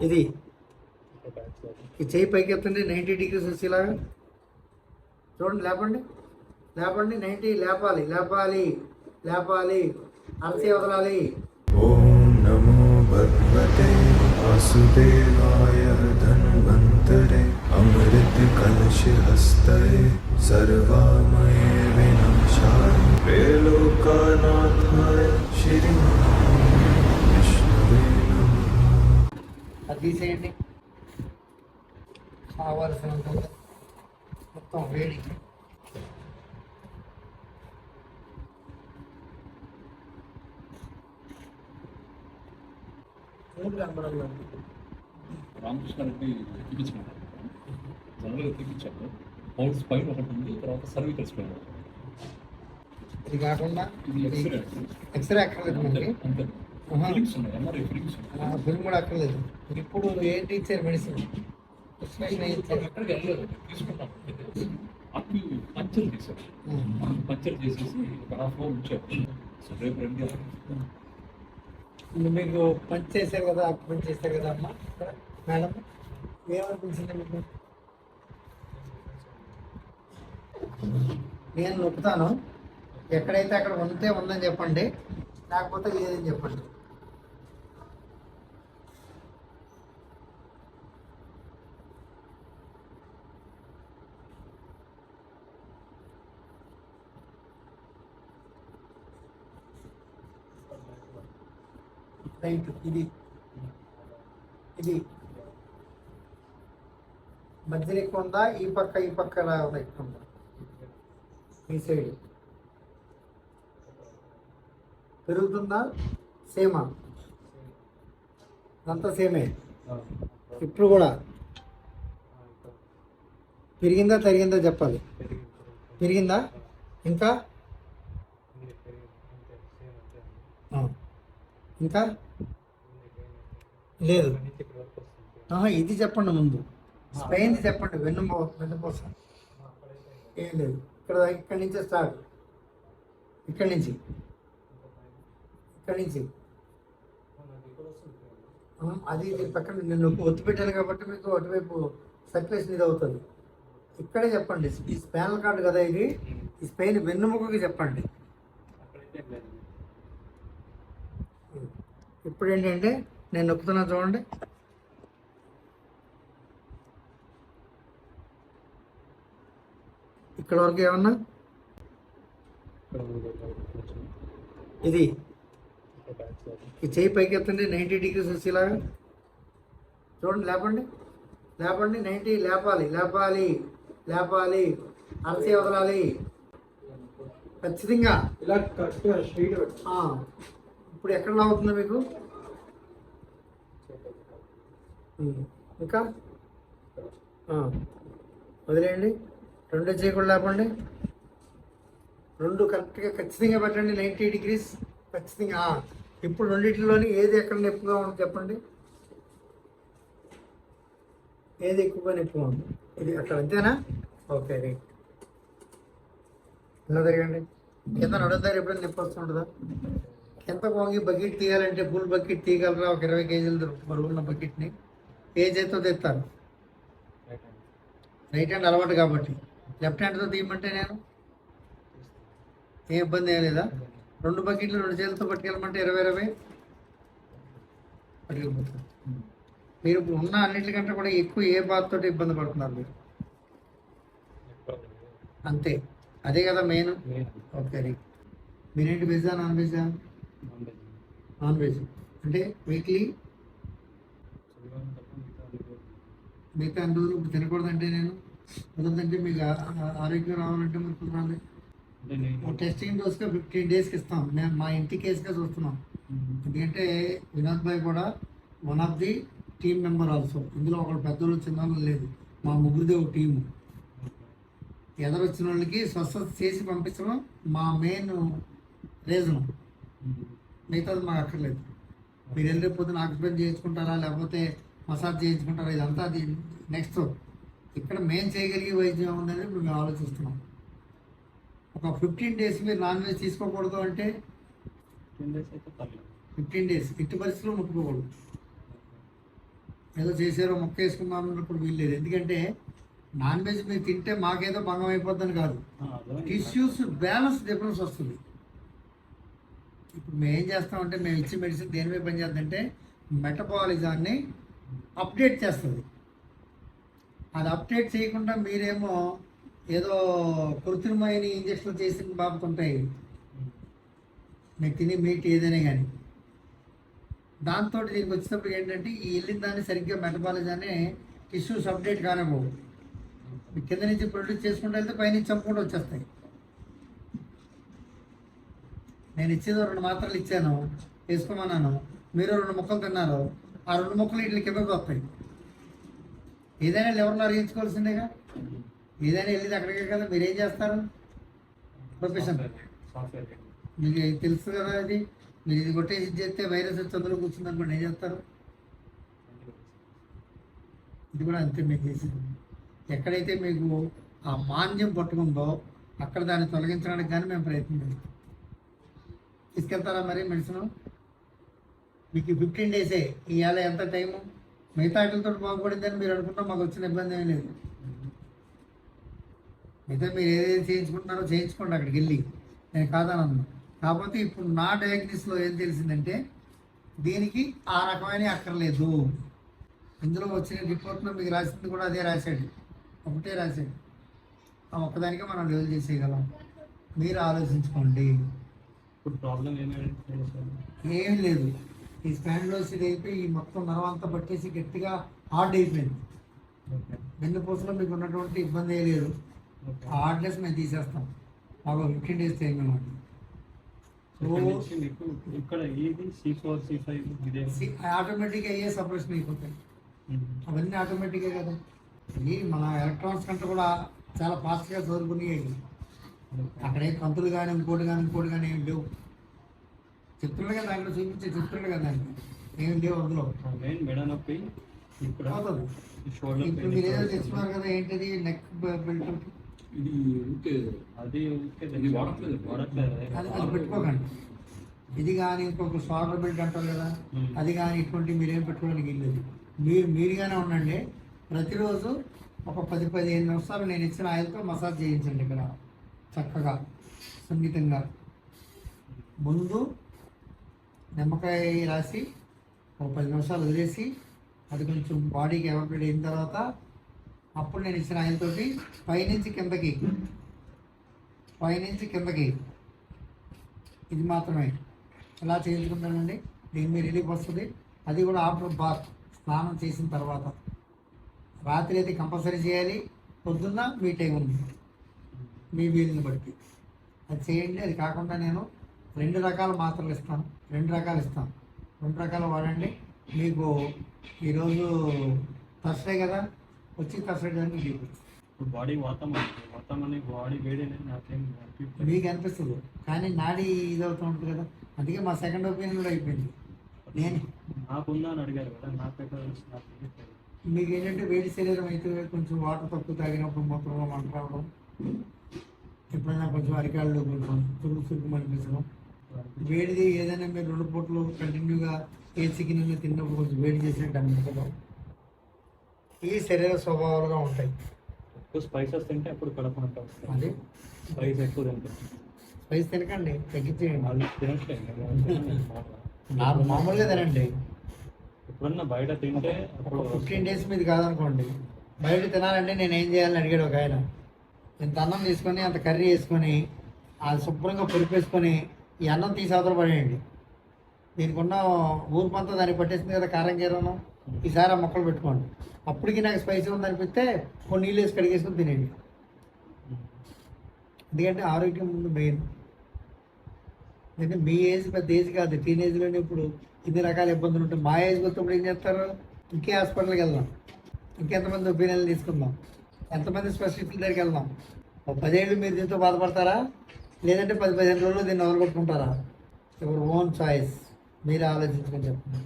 ఇది ఈ చేయి పైకి ఎత్తండి 90 డిగ్రీస్ వచ్చేలాగా చూడండి. లేపండి లేపండి 90 లేపాలి లేపాలి లేపాలి అరచి వదలాలి. ఓం నమో భగవతే వాసుదేవాయ ధన్వంతరే అమృత కలశ హస్తే సర్వామయే వినాశాయ త్రైలోక్యనాథాయ శ్రీ విష్ణువే నమః. అది తీసేయండి. కావాల్సినంత మొత్తం వేడి రామకృష్ణ రెడ్డి ఎక్కించినాడు. జనరల్గా ఎక్కించాను. పౌల్స్ పైన ఒకటి ఉంది, తర్వాత సర్వికల్స్ పైన ఇది కాకుండా ఇది ఎక్స్రే ఎక్స్రే అక్కర్లేదు మనకి. అంతే. ఫిలింగ్స్ ఉన్నాయి, ఎంఆర్ఐ ఫిలింగ్స్ ఉన్నాయి. ఫిల్మ్ కూడా అక్కర్లేదు. ఇప్పుడు ఏంటి ఇచ్చారు మెడిసిన్? ప్రిస్క్రిప్షన్ ఇచ్చారు. ఎక్కడికి వెళ్ళలేదు, తీసుకుంటాం. అప్పి పంచర్ చేశారు. పంచర్ చేసేసి ఒక హాఫ్ అవర్ ఉంచారు. సో రేపు రండి. మీకు పంచ్ చేశారు కదా, పంచ్ చేశారు కదా అమ్మ మేడం, ఏమనిపించింది మీకు? నేను నొక్కుతాను, ఎక్కడైతే అక్కడ ఉంటే ఉందని చెప్పండి, లేకపోతే లేదని చెప్పండి. రైట్, ఇది ఇది మధ్యలో ఎక్కువ ఉందా? ఈ పక్క ఎక్కువ ఉందా? ఈ సైడ్ పెరుగుతుందా? సేమా? అంతా సేమే. ఇప్పుడు కూడా పెరిగిందా తరిగిందా చెప్పాలి. పెరిగిందా? ఇంకా ఇంకా లేదు. ఇది చెప్పండి ముందు, స్పెయిన్ది చెప్పండి. వెన్నుపూస ఏం లేదు. ఇక్కడి నుంచే స్టార్ట్, ఇక్కడి నుంచి అది పక్కన నేను ఒత్తి పెట్టాను కాబట్టి మీకు అటువైపు సర్క్యులేషన్ ఇది అవుతుంది. ఇక్కడే చెప్పండి. ఈ స్పైనల్ కార్డ్ కదా ఇది, ఈ స్పెయిన్ వెన్నుముకకి చెప్పండి. ఇప్పుడు ఏంటంటే నేను నొక్కుతున్నా చూడండి. ఇక్కడ వరకు ఏమన్నా ఇది ఈ చేయి పైకి ఎత్తండి 90 డిగ్రీస్ వచ్చేలాగా చూడండి. లేపండి లేపండి 90 లేపాలి లేపాలి లేపాలి అరచి వదలాలి ఖచ్చితంగా. ఇప్పుడు ఎక్కడ అవుతుంది మీకు? ఇంకా వదిలేయండి. రెండు చేయకుండా లేపండి. రెండు కరెక్ట్గా ఖచ్చితంగా పెట్టండి 90 డిగ్రీస్ ఖచ్చితంగా. ఇప్పుడు రెండింటిలోని ఏది ఎక్కడ నొప్పిగా ఉంది చెప్పండి. ఏది ఎక్కువగా నొప్పిగా ఉంది? ఇది అక్కడ, అంతేనా? Okay right. ఇలా తిరగండి. కింద నడుస్తారు. ఎప్పుడైనా నొప్పి వస్తుంటుందా? ఎంత వంగి బకెట్ తీయాలంటే ఫుల్ బకెట్ తీయగలరా? ఒక 20 కేజీలు బరువున్న బకెట్ని ఏ చేతితో తెస్తారు? రైట్ హ్యాండ్ అలవాటు కాబట్టి. లెఫ్ట్ హ్యాండ్తో తీయమంటే నేను ఏ ఇబ్బంది ఏం లేదా? 2 బకెట్లు 2 చేతులతో పట్టుకెళ్ళమంటే 20 పట్టుకెళ్ళిపోతారు. మీరు ఇప్పుడు ఉన్న అన్నింటికంటే కూడా ఎక్కువ ఏ బాధతో ఇబ్బంది పడుతున్నారు మీరు? అంతే, అదే కదా మెయిన్. Okay right. మీరేంటి, వెజ్జా నాన్ వెజ్జా? నాన్ వెజ్ అంటే వీక్లీ మిగతా అన్ని రోజులు ఇప్పుడు తినకూడదంటే నేను కుదరదంటే మీకు ఆరోగ్యం రావాలంటే మరి కుదరాలి. టెస్టింగ్ డోస్గా 15 డేస్కి ఇస్తాం. మేము మా ఇంటి కేసుగా చూస్తున్నాం. ఎందుకంటే వినోద్ భాయ్ కూడా one of the team member also. ఇందులో ఒకళ్ళు పెద్దోళ్ళు చిన్న లేదు, మా ముగ్గురిదే ఒక టీము. ఎదరొచ్చిన వాళ్ళకి స్వస్థత చేసి పంపించడం మా మెయిన్ రీజన్. మిగతాది మాకు అక్కర్లేదు. మీరు వెళ్ళే పొద్దున ఆక్యుపెంట్ చేయించుకుంటారా లేకపోతే మసాజ్ చేయించుకుంటారా, ఇదంతా అది నెక్స్ట్. ఇక్కడ మేము చేయగలిగే వైద్యం ఉందని ఇప్పుడు మేము ఆలోచిస్తున్నాం. ఒక 15 డేస్ మీరు నాన్ వెజ్ తీసుకోకూడదు అంటే 15 days ఎట్టి పరిస్థితుల్లో ముట్టుకోకూడదు. ఏదో చేసారో మొక్క వేసుకుందాం అన్నప్పుడు వీల్లేదు. ఎందుకంటే నాన్ వెజ్ మీరు తింటే మాకేదో భంగం అయిపోద్దని కాదు, టిష్యూస్ బ్యాలెన్స్ డిఫరెన్స్ వస్తుంది. ఇప్పుడు మేము ఏం చేస్తామంటే మేము ఇచ్చే మెడిసిన్ దేని మీద పని చేద్దంటే మెటబాలిజాన్ని అప్డేట్ చేస్తుంది. అది అప్డేట్ చేయకుండా మీరేమో ఏదో కృత్రిమైన ఇంజక్షన్లు చేసిన బాబుతుంటాయి మీకు తిని మీట్ ఏదైనా కానీ. దాంతో దీనికి వచ్చినప్పుడు ఏంటంటే ఈ వెళ్ళిన దాన్ని సరిగ్గా మెటబాలిజాన్ని టిష్యూస్ అప్డేట్ కానివ్వవు. కింద నుంచి ప్రొడ్యూస్ చేసుకుంటూ వెళ్తే పైనుంచి చంపుకుంటూ వచ్చేస్తాయి. నేను ఇచ్చేది 2 మాత్రలు ఇచ్చాను, వేసుకోమన్నాను, మీరు 2 ముక్కలు తిన్నారు, ఆ 2 ముక్కలు ఇట్లా కిందకు వస్తాయి. ఏదైనా లెవర్లో అరిగించుకోవాల్సిందేగా, ఏదైనా వెళ్ళేది అక్కడికే కదా. మీరు ఏం చేస్తారు? ప్రొఫెషన్ మీకు తెలుసు కదా. అది మీరు ఇది కొట్టేసి ఇది చేస్తే వైరస్ వచ్చి అందులో కూర్చుంది అనుకోండి, ఏం చేస్తారు? ఇది కూడా అంతే మీకు చేసింది. ఎక్కడైతే మీకు ఆ మాంద్యం పట్టుకుందో అక్కడ దాన్ని తొలగించడానికి కానీ మేము ప్రయత్నం చేస్తాం. తీసుకెళ్తారా మరి మెడిసిన్? మీకు 15 డేసే. ఇవాళ ఎంత టైము? మిగతా వాటితో బాగుపడిందని మీరు అనుకుంటాం, మాకు వచ్చిన ఇబ్బంది ఏమీ లేదు. మిగతా మీరు ఏదైతే చేయించుకుంటున్నారో చేయించుకోండి అక్కడికి వెళ్ళి, నేను కాదనన్నా. కాకపోతే ఇప్పుడు నా డయాగ్నోసిస్లో ఏం తెలిసిందంటే దీనికి ఆ రకమైన అక్కర్లేదు. ఇందులో వచ్చిన రిపోర్ట్లో మీకు రాసింది కూడా అదే రాశాడు, ఒకటే రాశాడు. ఆ ఒక్కదానికే మనం లెవెల్ చేసేయగలం. మీరు ఆలోచించుకోండి. ఇప్పుడు ప్రాబ్లం ఏం లేదు. ఈ స్పాండిలోసిస్ అయిపోయి ఈ మొత్తం నరం అంతా పట్టేసి గట్టిగా హార్డ్ అయిపోయింది. వెన్నుపూసలో మీకు ఉన్నటువంటి ఇబ్బంది ఏ లేదు. ఆ హార్డ్నెస్ మేము తీసేస్తాం. మాకు 15 డేస్ టైం అనమాట. ఇక్కడ ఏది C4 C5 ఆటోమేటిక్గా అయ్యే సపరేషన్ అయిపోతాయి. అవన్నీ ఆటోమేటిక్గా కదా. ఇది మన ఎలక్ట్రాన్స్ కంటే కూడా చాలా ఫాస్ట్గా చదువుకునేవి. అక్కడే కంతులు కానీ ఇంకోటి కానీ ఏం లేవు. చెప్తుండగా దాంట్లో చూపించే చెప్తుండే కదా ఏం లేవు అందులో. మెడ నొప్పి ఇప్పుడు ఇప్పుడు మీరు ఏదో తెచ్చుకున్నారు కదా, ఏంటిది నెక్ బెల్ట్, అది పెట్టుకోకండి. ఇది కానీ ఇంకొక షోల్డర్ బెల్ట్ అంటారు కదా, అది కానీ ఇటువంటి మీరేం పెట్టుకోవడానికి వెళ్ళలేదు. మీరుగానే ఉండండి. ప్రతిరోజు ఒక 10-15 నిమిషాలు నేను ఇచ్చిన ఆయిల్తో మసాజ్ చేయించండి. ఇక్కడ చక్కగా సున్నితంగా ముందు నిమ్మకాయ రాసి ఒక 10 నిమిషాలు వదిలేసి అది కొంచెం బాడీకి ఎవాపరేట్ అయిన తర్వాత అప్పుడు నేను ఇచ్చిన ఆయిల్తోటి పైనుంచి కిందకి ఇది మాత్రమే ఇలా చేయించుకుంటానండి. దీని మీద రిలీఫ్ వస్తుంది. అది కూడా ఆఫ్టర్ బాత్, స్నానం చేసిన తర్వాత. రాత్రి అయితే కంపల్సరీ చేయాలి, పొద్దున్న మీ టైం ఉంది, మీ వీలుని బట్టి అది చేయండి. అది కాకుండా నేను 2 రకాల మాత్రలు ఇస్తాను, 2 రకాలు వాడండి. మీకు ఈరోజు థర్స్డే కదా, వచ్చి థర్స్డే దానికి లీవ్. బాడీ వాతావరణం బాడీ వేడి మీకు అనిపిస్తుంది, కానీ నాడి ఇదవుతూ ఉంటుంది కదా. అందుకే మా సెకండ్ ఒపీనియన్ కూడా అయిపోయింది. నేను నాకుందా అని అడిగారు కదా, నాకైతే మీకు ఏంటంటే వేడి శరీరం అయితే కొంచెం వాటర్ తక్కువ తాగినప్పుడు మొత్తంలో మంట రావడం, ఎప్పుడైనా కొంచెం అరికాళ్ళు కొంచెం చురుకు అనిపించడం, వేడిది ఏదైనా మీరు 2 పూటలు కంటిన్యూగా ఏ చికెన్ తిన్నప్పుడు కొంచెం వేడి చేసినట్టు అనిపించడం, ఈ శరీర స్వభావాలుగా ఉంటాయి. ఎక్కువ స్పైసెస్ తింటే అప్పుడు కడుపు మంట వస్తుంది. అది స్పైస్ ఎక్కువ తింటే స్పైస్ తినకండి, తగ్గించేయండి. వాళ్ళు తినట్లేదు, మామూలుగా తినండి. ఎప్పుడన్నా బయట తింటే 15 డేస్ మీద కాదనుకోండి, బయట తినాలంటే నేను ఏం చేయాలని అడిగాడు ఒక ఆయన. ఇంత అన్నం తీసుకొని అంత కర్రీ వేసుకొని అది శుభ్రంగా పొడిపేసుకొని ఈ అన్నం తీసి అవతల పడేయండి. దీనికి ఉన్న ఊరుపంతా దానికి పట్టేసింది కదా కారం గీరం. ఈసారి ఆ మొక్కలు పెట్టుకోండి. అప్పటికి నాకు స్పైసీ ఉందనిపిస్తే కొన్ని నీళ్ళు వేసి కడిగేసుకొని తినేయండి. ఎందుకంటే ఆరోగ్యం ముందు మెయిన్. ఎందుకంటే మీ ఏజ్ పెద్ద ఏజ్ కాదు, టీనేజ్లోనే ఇప్పుడు ఇన్ని రకాల ఇబ్బందులు ఉంటాయి. మా ఏజ్ వచ్చినప్పుడు ఏం చేస్తారు, ఇంకే హాస్పిటల్కి వెళ్దాం, ఇంకెంతమంది ఒపీనియన్లు తీసుకుందాం, ఎంతమంది స్పెషలిస్టుల దగ్గరికి వెళ్దాం. 10 ఏళ్ళు మీరు దీంతో బాధపడతారా, లేదంటే 10-15 రోజులు దీన్ని వదలగొట్టుకుంటారా? Your own choice. మీరు ఆలోచించుకొని చెప్పండి.